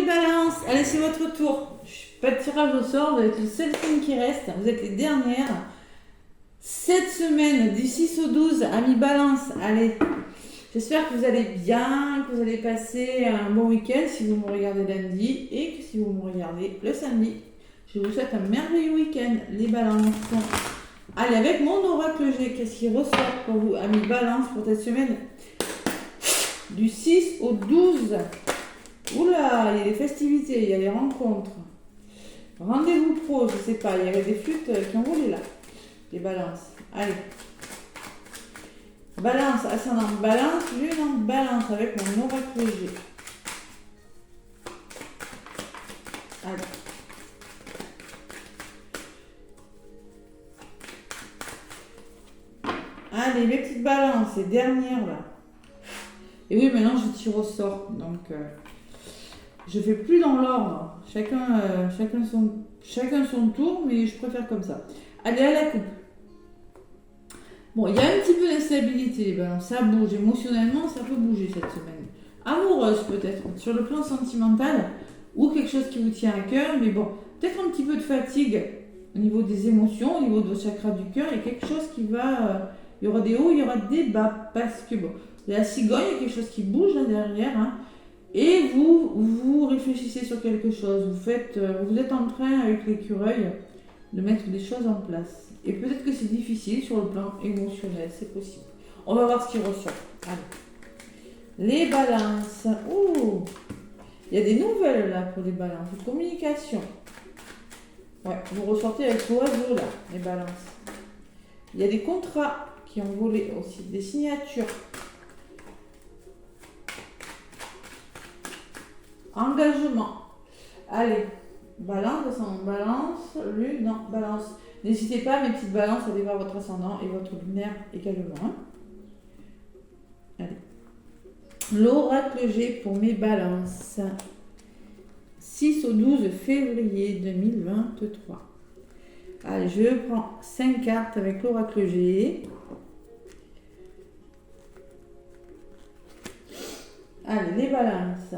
les balances. Allez, c'est votre tour. Pas de tirage au sort, vous êtes le seul signe qui reste. Vous êtes les dernières. Cette semaine, du 6 au 12, amis balance. Allez, j'espère que vous allez bien, que vous allez passer un bon week-end si vous me regardez lundi et que si vous me regardez le samedi. Je vous souhaite un merveilleux week-end, les balances. Allez, avec mon oracle G, qu'est-ce qui ressort pour vous, amis balance, pour cette semaine du 6 au 12. Oula, il y a des festivités, il y a des rencontres. Rendez-vous pro, je sais pas, il y avait des flûtes qui ont roulé là. Les balances. Allez. Balance, ascendant balance, lune en balance avec mon oracle G. Allez. Allez, mes petites balances, les dernières là. Et oui, maintenant je tire au sort, donc je fais plus dans l'ordre. Chacun son tour, mais je préfère comme ça. Allez, à la coupe. Bon, il y a un petit peu d'instabilité, les balances. Ça bouge, émotionnellement, ça peut bouger cette semaine. Amoureuse peut-être, sur le plan sentimental, ou quelque chose qui vous tient à cœur, mais bon, peut-être un petit peu de fatigue au niveau des émotions, au niveau de vos chakras du cœur, il y a quelque chose qui va... il y aura des hauts, il y aura des bas, parce que bon, la cigogne, il y a quelque chose qui bouge là derrière, hein, et vous réfléchissez sur quelque chose, vous êtes en train avec l'écureuil de mettre des choses en place. Et peut-être que c'est difficile sur le plan émotionnel, c'est possible. On va voir ce qui ressort. Allez. Les balances. Ouh, il y a des nouvelles là pour les balances. Communication. Ouais, vous ressortez avec l'oiseau là, les balances. Il y a des contrats qui ont volé aussi, des signatures. Engagement. Allez, balance, ascendant balance, lune, non, balance. N'hésitez pas, mes petites balances, à aller voir votre ascendant et votre lunaire également. Allez. L'oracle G pour mes balances. 6 au 12 février 2023. Allez, je prends 5 cartes avec l'oracle G. Allez, les balances.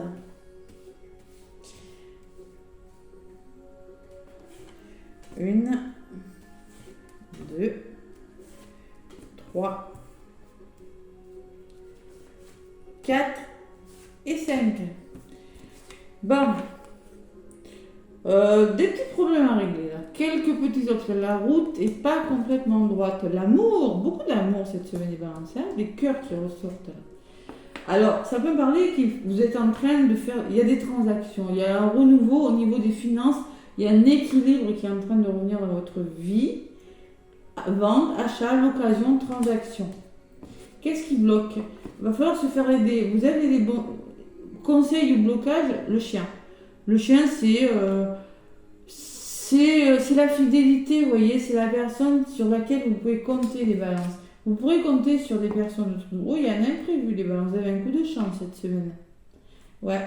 Une, 2, 3, 4 et 5. Bon. Des petits problèmes à régler là. Quelques petits obstacles. La route n'est pas complètement droite. L'amour, beaucoup d'amour cette semaine des balances. Des cœurs qui ressortent là. Alors, ça peut parler que vous êtes en train de faire... Il y a des transactions, il y a un renouveau au niveau des finances, il y a un équilibre qui est en train de revenir dans votre vie. Vente, achat, location, transaction. Qu'est-ce qui bloque? Il va falloir se faire aider. Vous avez des bons conseils ou blocages? Le chien. Le chien, c'est la fidélité, vous voyez. C'est la personne sur laquelle vous pouvez compter les balances. Vous pourrez compter sur des personnes autour de vous. Oh, il y a un imprévu, les balances. Vous avez un coup de chance cette semaine. Ouais.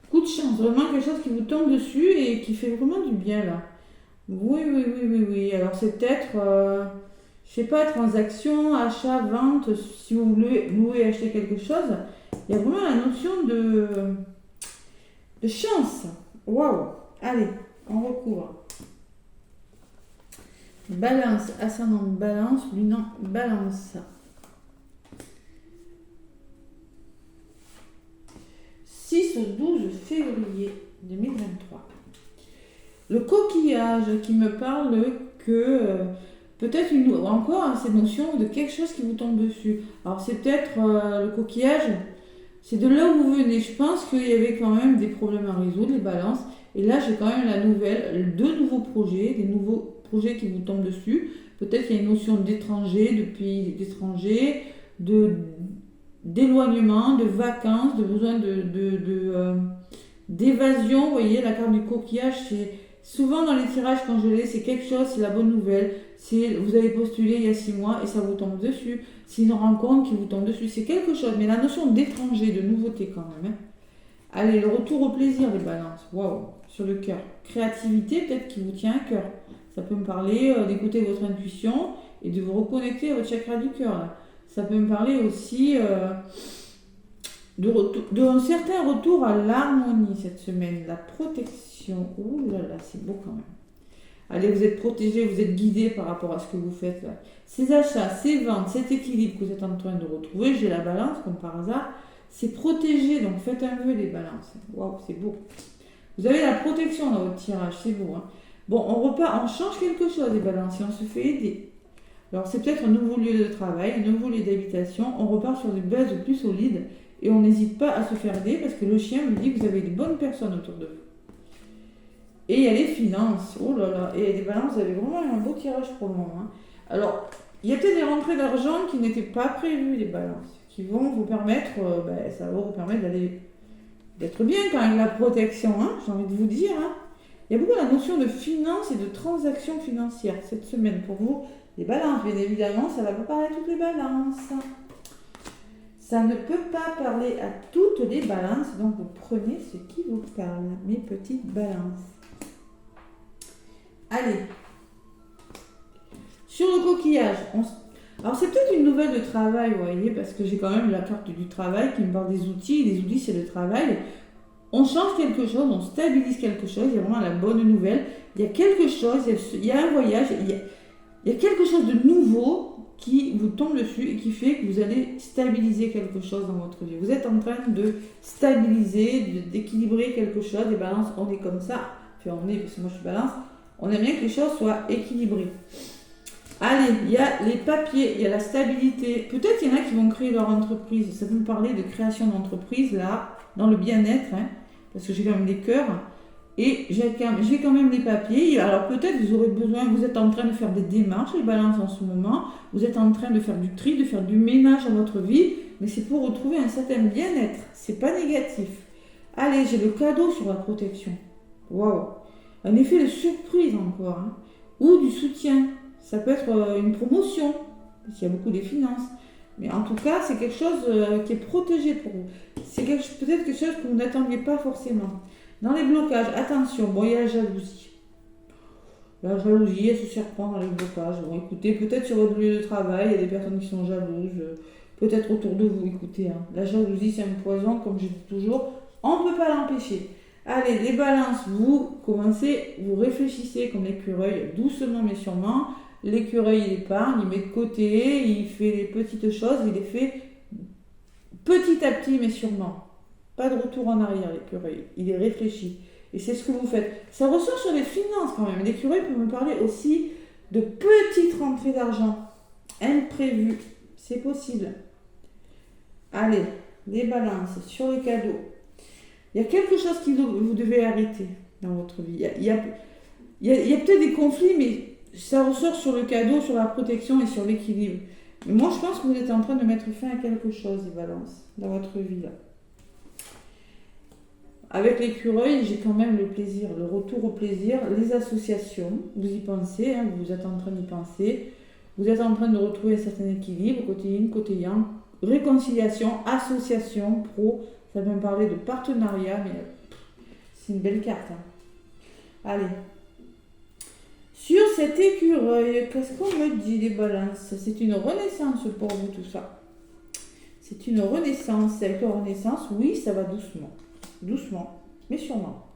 Coup de chance. Vraiment quelque chose qui vous tombe dessus et qui fait vraiment du bien, là. Oui. Alors, c'est peut-être, je sais pas, transaction, achat, vente. Si vous voulez louer, acheter quelque chose, il y a vraiment la notion de chance. Waouh. Allez, on recouvre. Balance, ascendant balance, lunan balance. 6 au 12 février 2023. Le coquillage qui me parle que peut-être encore cette notion de quelque chose qui vous tombe dessus. Alors c'est peut-être le coquillage, c'est de là où vous venez. Je pense qu'il y avait quand même des problèmes à résoudre, les balances. Et là j'ai quand même la nouvelle, 2 nouveaux projets, des nouveaux projets qui vous tombent dessus. Peut-être qu'il y a une notion d'étranger, de pays d'étranger, d'éloignement, de vacances, de besoin d'évasion. Vous voyez, la carte du coquillage, c'est souvent dans les tirages quand je l'ai, c'est quelque chose, c'est la bonne nouvelle. Vous avez postulé il y a 6 mois et ça vous tombe dessus. C'est une rencontre qui vous tombe dessus. C'est quelque chose, mais la notion d'étranger, de nouveauté quand même. Hein. Allez, le retour au plaisir des balances. Waouh, sur le cœur. Créativité, peut-être qui vous tient à cœur. Ça peut me parler d'écouter votre intuition et de vous reconnecter à votre chakra du cœur. Là. Ça peut me parler aussi d'un certain retour à l'harmonie cette semaine. La protection. Ouh là là, c'est beau quand même. Allez, vous êtes protégé, vous êtes guidé par rapport à ce que vous faites là. Ces achats, ces ventes, cet équilibre que vous êtes en train de retrouver, j'ai la balance comme par hasard, c'est protégé, donc faites un vœu les balances. Waouh, c'est beau. Vous avez la protection dans votre tirage, c'est beau. Hein. Bon, on repart, on change quelque chose les balances et on se fait aider. Alors c'est peut-être un nouveau lieu de travail, un nouveau lieu d'habitation, on repart sur des bases plus solides et on n'hésite pas à se faire aider parce que le chien me dit que vous avez des bonnes personnes autour de vous. Et il y a les finances, oh là là, et les balances, vous avez vraiment un beau tirage pour le moment. Hein. Alors, il y a peut-être des rentrées d'argent qui n'étaient pas prévues, les balances, qui vont vous permettre, ça va vous permettre d'être bien quand même, la protection, hein, j'ai envie de vous dire. Hein. Il y a beaucoup la notion de finance et de transactions financières cette semaine pour vous. Les balances, bien évidemment, ça ne va pas parler à toutes les balances. Ça ne peut pas parler à toutes les balances, donc vous prenez ce qui vous parle, mes petites balances. Allez, sur le coquillage, alors c'est peut-être une nouvelle de travail, vous voyez, parce que j'ai quand même la carte du travail qui me parle des outils, les outils c'est le travail. On change quelque chose, on stabilise quelque chose, il y a vraiment la bonne nouvelle, il y a quelque chose, il y a un voyage, il y a quelque chose de nouveau qui vous tombe dessus et qui fait que vous allez stabiliser quelque chose dans votre vie. Vous êtes en train de stabiliser, d'équilibrer quelque chose, les balances, on est comme ça, enfin on est, parce que moi je suis balance, on aime bien que les choses soient équilibrées. Allez, il y a les papiers, il y a la stabilité. Peut-être il y en a qui vont créer leur entreprise. Ça peut me parler de création d'entreprise, là, dans le bien-être, hein, parce que j'ai quand même des cœurs. Et j'ai quand même des papiers. Alors peut-être vous aurez besoin, vous êtes en train de faire des démarches, les balances en ce moment. Vous êtes en train de faire du tri, de faire du ménage dans votre vie. Mais c'est pour retrouver un certain bien-être. C'est pas négatif. Allez, j'ai le cadeau sur la protection. Waouh! Un effet de surprise encore. Hein. Ou du soutien. Ça peut être une promotion, parce qu'il y a beaucoup des finances. Mais en tout cas, c'est quelque chose qui est protégé pour vous. C'est peut-être quelque chose que vous n'attendiez pas forcément. Dans les blocages, attention, bon, il y a la jalousie. La jalousie, elle se surprend dans les blocages. Bon, écoutez, peut-être sur votre lieu de travail, il y a des personnes qui sont jalouses. Peut-être autour de vous, écoutez. Hein. La jalousie, c'est un poison, comme je dis toujours. On ne peut pas l'empêcher. Allez, les balances, vous commencez, vous réfléchissez comme l'écureuil, doucement mais sûrement. L'écureuil, il épargne, il met de côté, il fait les petites choses, il les fait petit à petit mais sûrement. Pas de retour en arrière, l'écureuil, il est réfléchi. Et c'est ce que vous faites. Ça ressort sur les finances quand même. L'écureuil peut me parler aussi de petites rentrées d'argent imprévues. C'est possible. Allez, les balances sur les cadeaux. Il y a quelque chose que vous devez arrêter dans votre vie. Il y a peut-être des conflits, mais ça ressort sur le cadeau, sur la protection et sur l'équilibre. Mais moi, je pense que vous êtes en train de mettre fin à quelque chose, les balances, dans votre vie. Là. Avec l'écureuil, j'ai quand même le plaisir, le retour au plaisir, les associations, vous y pensez, hein, vous êtes en train d'y penser. Vous êtes en train de retrouver un certain équilibre, côté yin, côté yang, réconciliation, association, pro. Ça va me parler de partenariat, mais c'est une belle carte. Hein. Allez. Sur cet écureuil, qu'est-ce qu'on me dit les balances? C'est une renaissance pour vous tout ça. C'est une renaissance. Avec la renaissance, oui, ça va doucement. Doucement, mais sûrement.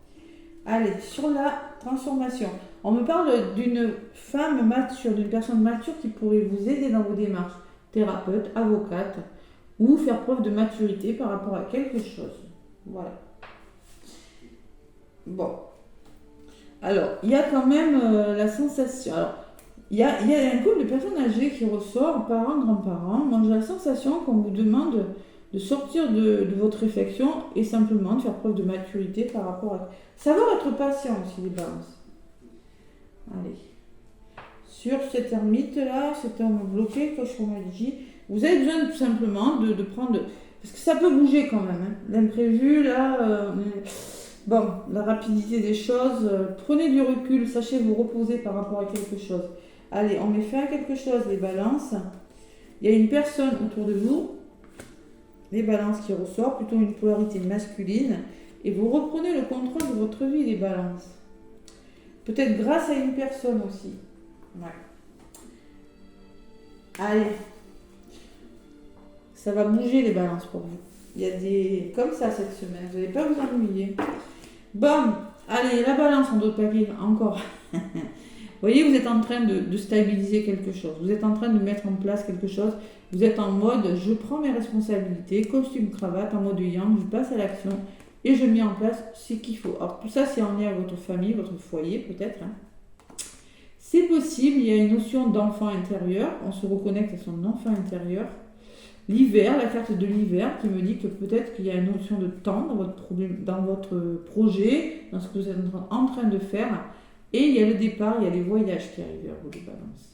Allez, sur la transformation. On me parle d'une femme mature, d'une personne mature qui pourrait vous aider dans vos démarches. Thérapeute, avocate, ou faire preuve de maturité par rapport à quelque chose. Voilà. Bon. Alors, il y a quand même la sensation. Alors, il y a un couple de personnes âgées qui ressort, parents, grands-parents. Moi, j'ai la sensation qu'on vous demande de sortir de votre réflexion et simplement de faire preuve de maturité par rapport à... Savoir être patient aussi, les balances. Allez. Sur cet ermite-là, cet homme bloqué, comme je me dis, vous avez besoin tout simplement de prendre... Parce que ça peut bouger quand même. Hein. L'imprévu, là... Bon, la rapidité des choses, prenez du recul, sachez vous reposer par rapport à quelque chose. Allez, on met fin à quelque chose, les balances. Il y a une personne autour de vous, les balances qui ressort, plutôt une polarité masculine, et vous reprenez le contrôle de votre vie, les balances. Peut-être grâce à une personne aussi. Ouais. Allez. Ça va bouger les balances pour vous. Il y a des... comme ça cette semaine, vous n'allez pas vous ennuyer. Bon, allez, la balance en d'autres papiers, encore. Vous voyez, vous êtes en train de stabiliser quelque chose. Vous êtes en train de mettre en place quelque chose. Vous êtes en mode, je prends mes responsabilités, costume, cravate, en mode yang, je passe à l'action et je mets en place ce qu'il faut. Alors tout ça, c'est en lien avec votre famille, votre foyer peut-être. Hein. C'est possible, il y a une notion d'enfant intérieur. On se reconnecte à son enfant intérieur. L'hiver, la carte de l'hiver qui me dit que peut-être qu'il y a une notion de temps dans votre problème, dans votre projet, dans ce que vous êtes en train de faire. Et il y a le départ, il y a les voyages qui arrivent vers vous, les balances.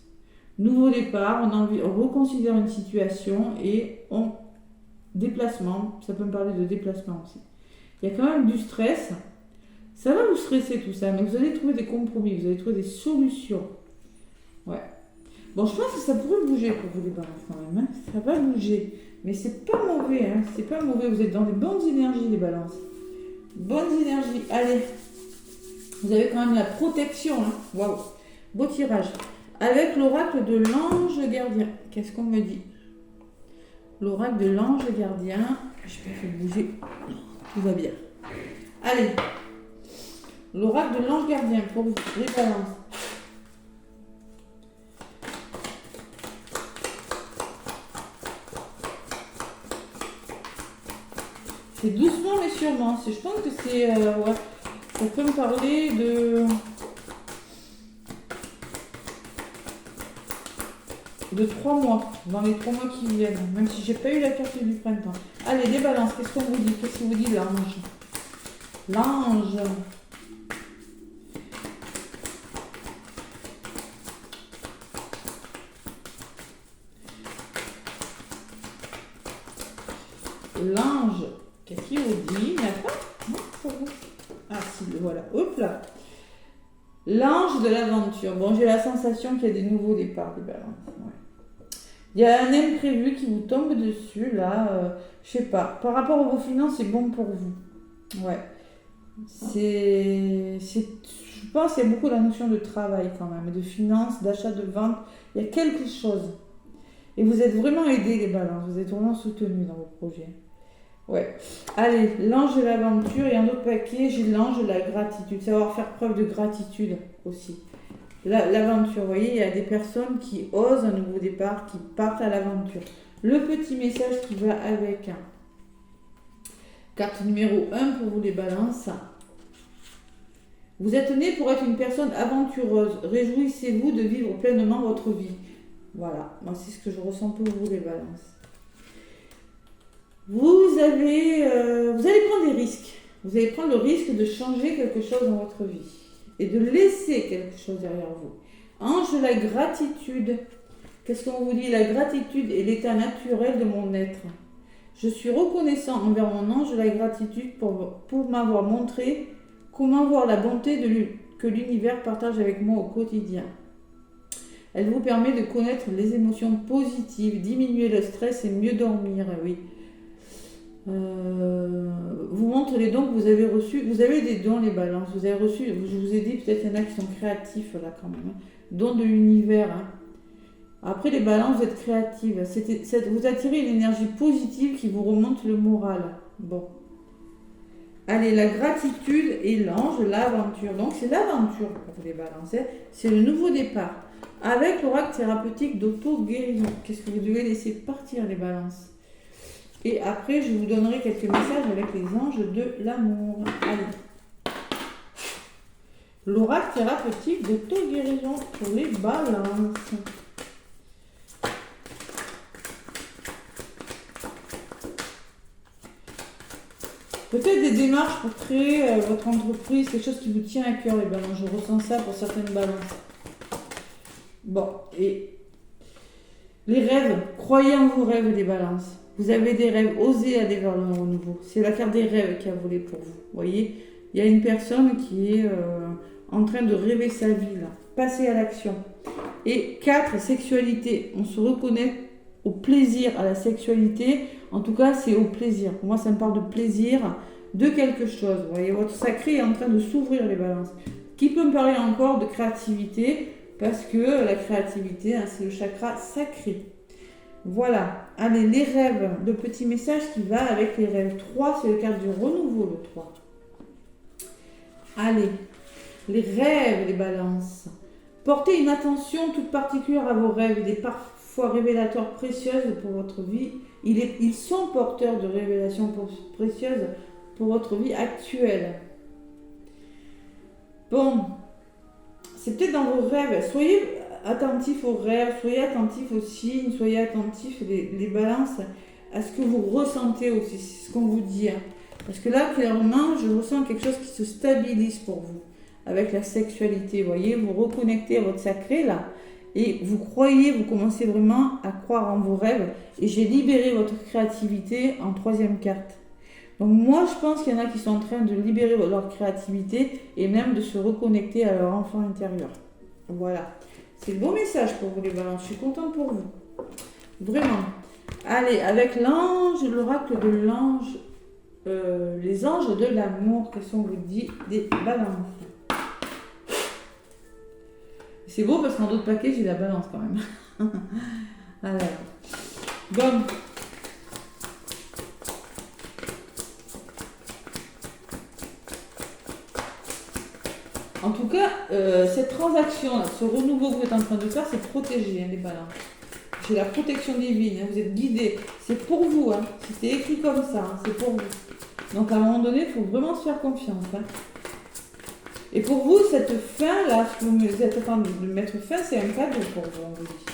Nouveau départ, on reconsidère une situation et on... Déplacement, ça peut me parler de déplacement aussi. Il y a quand même du stress. Ça va vous stresser tout ça, mais vous allez trouver des compromis, vous allez trouver des solutions. Ouais. Bon, je pense que ça pourrait bouger pour vous les balances quand même. Hein. Ça va bouger. Mais c'est pas mauvais, hein. C'est pas mauvais. Vous êtes dans des bonnes énergies, les balances. Bonnes énergies. Allez. Vous avez quand même la protection. Hein. Waouh. Beau tirage. Avec l'oracle de l'ange gardien. Qu'est-ce qu'on me dit? L'oracle de l'ange gardien. Je vais faire bouger. Tout va bien. Allez. L'oracle de l'ange gardien pour vous, les balances. C'est doucement mais sûrement. Je pense que c'est... ouais. Ça peut me parler de 3 mois, dans les 3 mois qui viennent, même si j'ai pas eu la carte du printemps. Allez, les balances, qu'est-ce qu'on vous dit? Qu'est-ce que vous dit l'ange? L'ange. L'ange, qu'est-ce qu'il vous dit? Il n'y a pas? Non, pour vous. Ah si, voilà, hop là. L'ange de l'aventure. Bon, j'ai la sensation qu'il y a des nouveaux départs, des balances. Ouais. Il y a un imprévu qui vous tombe dessus, là. Je sais pas. Par rapport à vos finances, c'est bon pour vous. Ouais. Je pense qu'il y a beaucoup la notion de travail quand même, de finances, d'achat, de vente. Il y a quelque chose. Et vous êtes vraiment aidés, les balances. Vous êtes vraiment soutenus dans vos projets. Ouais. Allez, l'ange de l'aventure et un autre paquet, j'ai l'ange de la gratitude. Savoir faire preuve de gratitude aussi. L'aventure, vous voyez, il y a des personnes qui osent un nouveau départ, qui partent à l'aventure. Le petit message qui va avec. Carte numéro 1 pour vous les balances. Vous êtes né pour être une personne aventureuse. Réjouissez-vous de vivre pleinement votre vie. Voilà, moi c'est ce que je ressens pour vous les balances. Vous allez prendre des risques. Vous allez prendre le risque de changer quelque chose dans votre vie et de laisser quelque chose derrière vous. Ange de la gratitude. Qu'est-ce qu'on vous dit? La gratitude est l'état naturel de mon être. Je suis reconnaissant envers mon ange de la gratitude pour m'avoir montré comment voir la bonté que l'univers partage avec moi au quotidien. Elle vous permet de connaître les émotions positives, diminuer le stress et mieux dormir. Oui. Vous montre les dons que vous avez reçus. Vous avez des dons, les balances. Vous avez reçu, je vous ai dit, peut-être il y en a qui sont créatifs là quand même. Hein. Dons de l'univers. Hein. Après les balances, vous êtes créatives. Vous attirez une énergie positive qui vous remonte le moral. Bon. Allez, la gratitude et l'ange, l'aventure. Donc c'est l'aventure pour les balances. Hein. C'est le nouveau départ. Avec l'oracle thérapeutique d'auto-guérison. Qu'est-ce que vous devez laisser partir, les balances? Et après, je vous donnerai quelques messages avec les anges de l'amour. Allez. L'oracle thérapeutique d'auto-guérison pour les balances. Peut-être des démarches pour créer votre entreprise, quelque chose qui vous tient à cœur, les balances. Je ressens ça pour certaines balances. Bon, et les rêves. Croyez en vos rêves, les balances. Vous avez des rêves, osez aller vers le renouveau. C'est la carte des rêves qui a volé pour vous. Vous voyez, il y a une personne qui est en train de rêver sa vie, là. Passez à l'action. Et 4, sexualité. On se reconnaît au plaisir, à la sexualité. En tout cas, c'est au plaisir. Pour moi, ça me parle de plaisir, de quelque chose. Vous voyez, votre sacré est en train de s'ouvrir, les balances. Qui peut me parler encore de créativité? Parce que la créativité, hein, c'est le chakra sacré. Voilà. Allez, les rêves, le petit message qui va avec les rêves. 3, c'est le carte du renouveau, le 3. Allez, les rêves, les balances. Portez une attention toute particulière à vos rêves. Il est parfois révélateur précieuses pour votre vie. Ils sont porteurs de révélations précieuses pour votre vie actuelle. Bon, c'est peut-être dans vos rêves. Soyez attentifs aux rêves, soyez attentifs aux signes, soyez attentifs les balances à ce que vous ressentez aussi, c'est ce qu'on vous dit. Parce que là, clairement, je ressens quelque chose qui se stabilise pour vous avec la sexualité. Vous voyez, vous reconnectez à votre sacré là et vous commencez vraiment à croire en vos rêves. Et j'ai libéré votre créativité en 3e carte. Donc moi, je pense qu'il y en a qui sont en train de libérer leur créativité et même de se reconnecter à leur enfant intérieur. Voilà. C'est le beau message pour vous les balances. Je suis contente pour vous. Vraiment. Allez, avec l'ange, l'oracle de l'ange, les anges de l'amour, qu'est-ce qu'on vous dit des balances. C'est beau parce qu'en d'autres paquets, j'ai la balance quand même. Alors. Bon. En tout cas, cette transaction, ce renouveau que vous êtes en train de faire, c'est protégé, les balances. C'est la protection divine, vous êtes guidés. C'est pour vous, c'était écrit comme ça, c'est pour vous. Donc à un moment donné, il faut vraiment se faire confiance. Et pour vous, cette fin, là, ce que vous êtes en train de mettre fin, c'est un cadeau pour vous, on vous dit.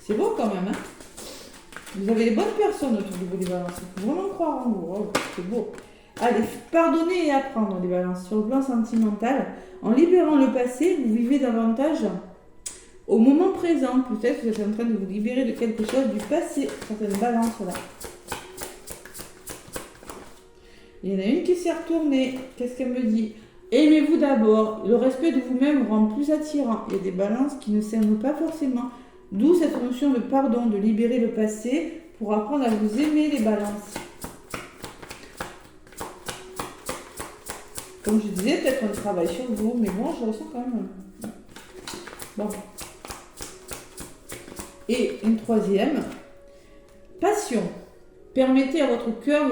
C'est beau quand même, Vous avez les bonnes personnes autour de vous, les balances. Il faut vraiment croire en vous, c'est beau. Allez, pardonner et apprendre, les balances. Sur le plan sentimental, en libérant le passé, vous vivez davantage au moment présent. Peut-être que vous êtes en train de vous libérer de quelque chose du passé, certaines balances là. Il y en a une qui s'est retournée. Qu'est-ce qu'elle me dit? Aimez-vous d'abord. Le respect de vous-même rend plus attirant. Il y a des balances qui ne s'aiment pas forcément. D'où cette notion de pardon, de libérer le passé pour apprendre à vous aimer, les balances. Comme je disais, peut-être un travail sur vous, mais bon, je ressens quand même. Bon. Et une 3e, passion. Permettez à votre cœur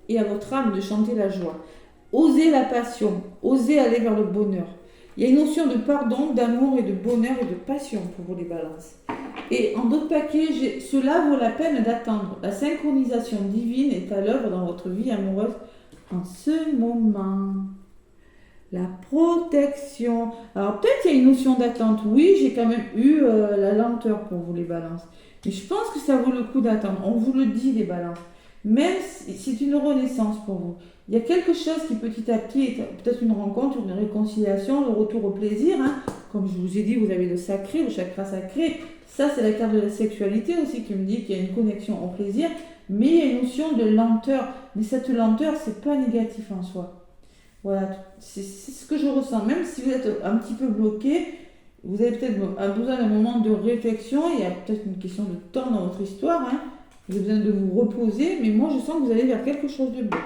et à votre âme de chanter la joie. Osez la passion, osez aller vers le bonheur. Il y a une notion de pardon, d'amour et de bonheur et de passion pour vous, les balances. Et en d'autres paquets, cela vaut la peine d'attendre. La synchronisation divine est à l'œuvre dans votre vie amoureuse en ce moment. La protection. Alors peut-être il y a une notion d'attente. Oui, j'ai quand même eu la lenteur pour vous, les balances. Mais je pense que ça vaut le coup d'attendre. On vous le dit, les balances. Même si c'est une renaissance pour vous. Il y a quelque chose qui petit à petit est peut-être une rencontre, une réconciliation, le retour au plaisir. Comme je vous ai dit, vous avez le sacré, le chakra sacré. Ça, c'est la carte de la sexualité aussi qui me dit qu'il y a une connexion au plaisir. Mais il y a une notion de lenteur. Mais cette lenteur, c'est pas négatif en soi. Voilà, c'est ce que je ressens. Même si vous êtes un petit peu bloqué, vous avez peut-être besoin d'un moment de réflexion. Il y a peut-être une question de temps dans votre histoire. Vous avez besoin de vous reposer. Mais moi, je sens que vous allez vers quelque chose de beau.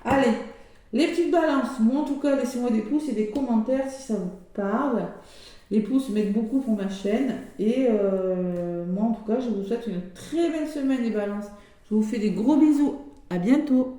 Allez, les petites balances. Moi, en tout cas, laissez-moi des pouces et des commentaires si ça vous parle. Les pouces m'aident beaucoup pour ma chaîne. Et moi, en tout cas, je vous souhaite une très belle semaine, les balances. Je vous fais des gros bisous. À bientôt.